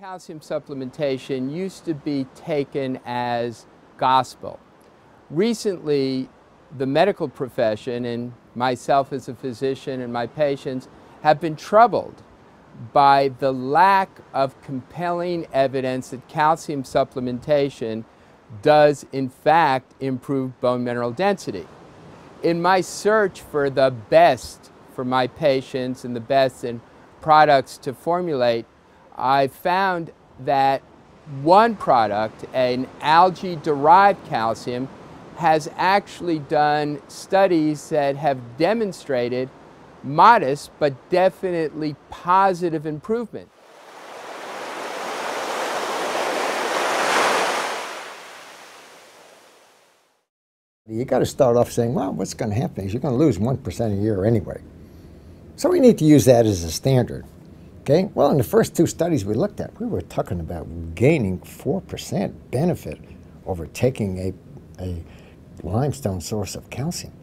calcium supplementation used to be taken as gospel. Recently, the medical profession and myself as a physician and my patients have been troubled by the lack of compelling evidence that calcium supplementation does in fact improve bone mineral density. In my search for the best for my patients and the best in products to formulate, I found that one product, an algae-derived calcium, has actually done studies that have demonstrated modest but definitely positive improvement. You got to start off saying, well, what's going to happen is you're going to lose 1% a year anyway. So we need to use that as a standard. Okay? Well, in the first two studies we looked at, we were talking about gaining 4% benefit over taking a limestone source of calcium.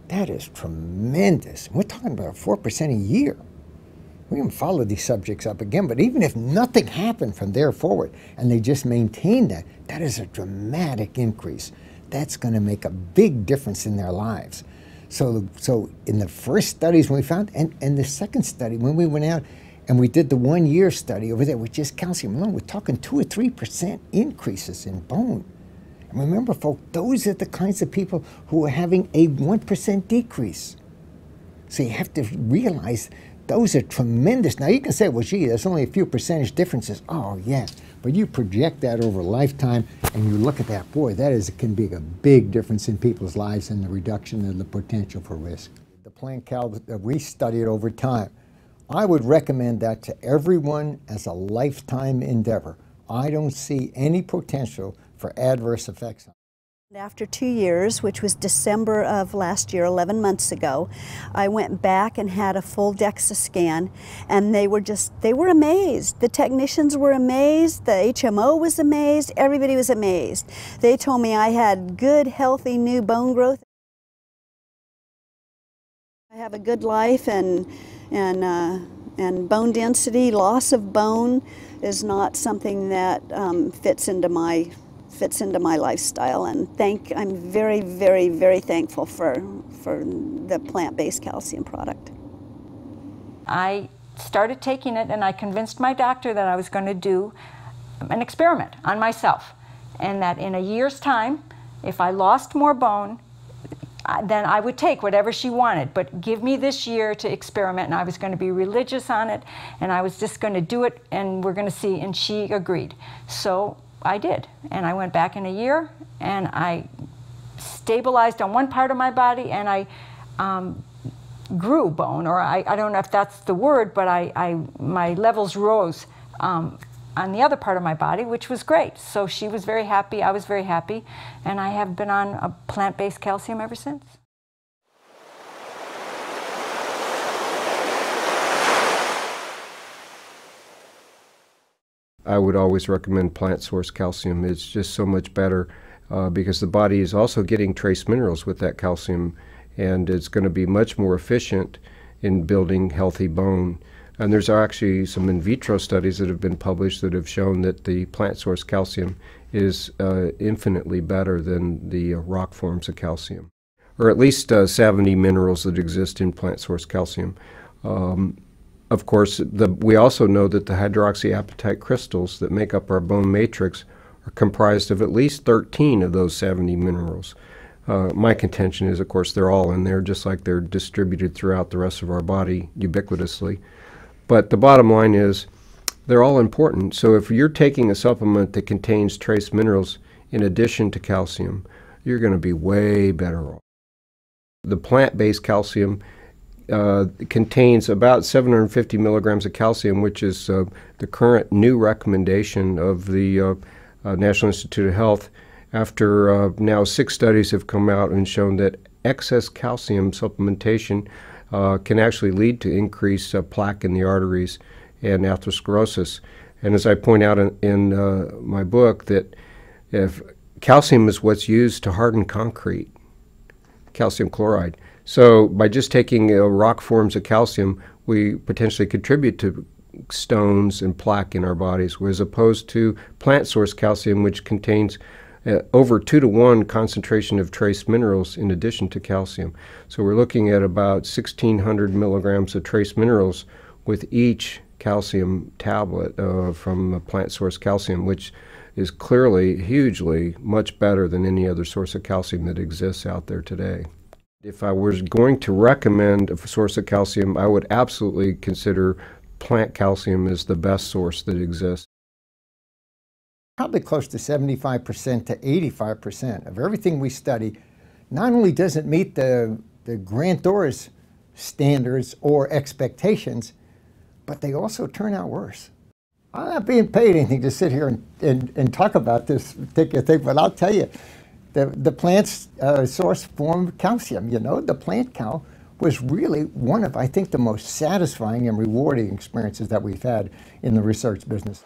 That is tremendous. We're talking about 4% a year. We can follow these subjects up again, but even if nothing happened from there forward and they just maintained that, that is a dramatic increase. That's going to make a big difference in their lives. So in the first studies we found, and the second study, when we went out and we did the 1 year study over there with just calcium alone, we're talking 2 or 3% increases in bone. And remember, folks, those are the kinds of people who are having a 1% decrease. So you have to realize those are tremendous. Now you can say, well, gee, there's only a few percentage differences. Oh, yeah. But you project that over a lifetime and you look at that, boy, can be a big difference in people's lives and the reduction of the potential for risk. The plant cal that we studied over time, I would recommend that to everyone as a lifetime endeavor. I don't see any potential for adverse effects. After 2 years, which was December of last year, 11 months ago, I went back and had a full DEXA scan, and they were amazed. The technicians were amazed, the HMO was amazed, everybody was amazed. They told me I had good, healthy, new bone growth. I have a good life, and bone density, loss of bone is not something that fits into my lifestyle, and I'm very, very, very thankful for the plant-based calcium product. I started taking it and I convinced my doctor that I was going to do an experiment on myself, and that in a year's time, if I lost more bone, then I would take whatever she wanted, but give me this year to experiment, and I was going to be religious on it, and I was just going to do it, and we're going to see, and she agreed. So I did, and I went back in a year, and I stabilized on one part of my body, and I grew bone, or I don't know if that's the word, but my levels rose on the other part of my body, which was great. So she was very happy, I was very happy, and I have been on a plant-based calcium ever since. I would always recommend plant source calcium. It's just so much better because the body is also getting trace minerals with that calcium, and it's going to be much more efficient in building healthy bone. And there's actually some in vitro studies that have been published that have shown that the plant source calcium is infinitely better than the rock forms of calcium, or at least 70 minerals that exist in plant source calcium. Of course, we also know that the hydroxyapatite crystals that make up our bone matrix are comprised of at least 13 of those 70 minerals. My contention is, of course, they're all in there, just like they're distributed throughout the rest of our body ubiquitously. But the bottom line is, they're all important. So if you're taking a supplement that contains trace minerals in addition to calcium, you're going to be way better off. The plant-based calcium contains about 750 milligrams of calcium, which is the current new recommendation of the National Institute of Health, after now 6 studies have come out and shown that excess calcium supplementation can actually lead to increased plaque in the arteries and atherosclerosis. And as I point out in my book, that if calcium is what's used to harden concrete, calcium chloride. So by just taking rock forms of calcium, we potentially contribute to stones and plaque in our bodies, as opposed to plant source calcium, which contains over 2 to 1 concentration of trace minerals in addition to calcium. So we're looking at about 1,600 milligrams of trace minerals with each calcium tablet from plant source calcium, which is clearly hugely much better than any other source of calcium that exists out there today. If I was going to recommend a source of calcium, I would absolutely consider plant calcium as the best source that exists. Probably close to 75% to 85% of everything we study not only doesn't meet the grantor's standards or expectations, but they also turn out worse. I'm not being paid anything to sit here and talk about this particular thing, but I'll tell you, the plant's source form of calcium, you know, the plant cow was really one of, I think, the most satisfying and rewarding experiences that we've had in the research business.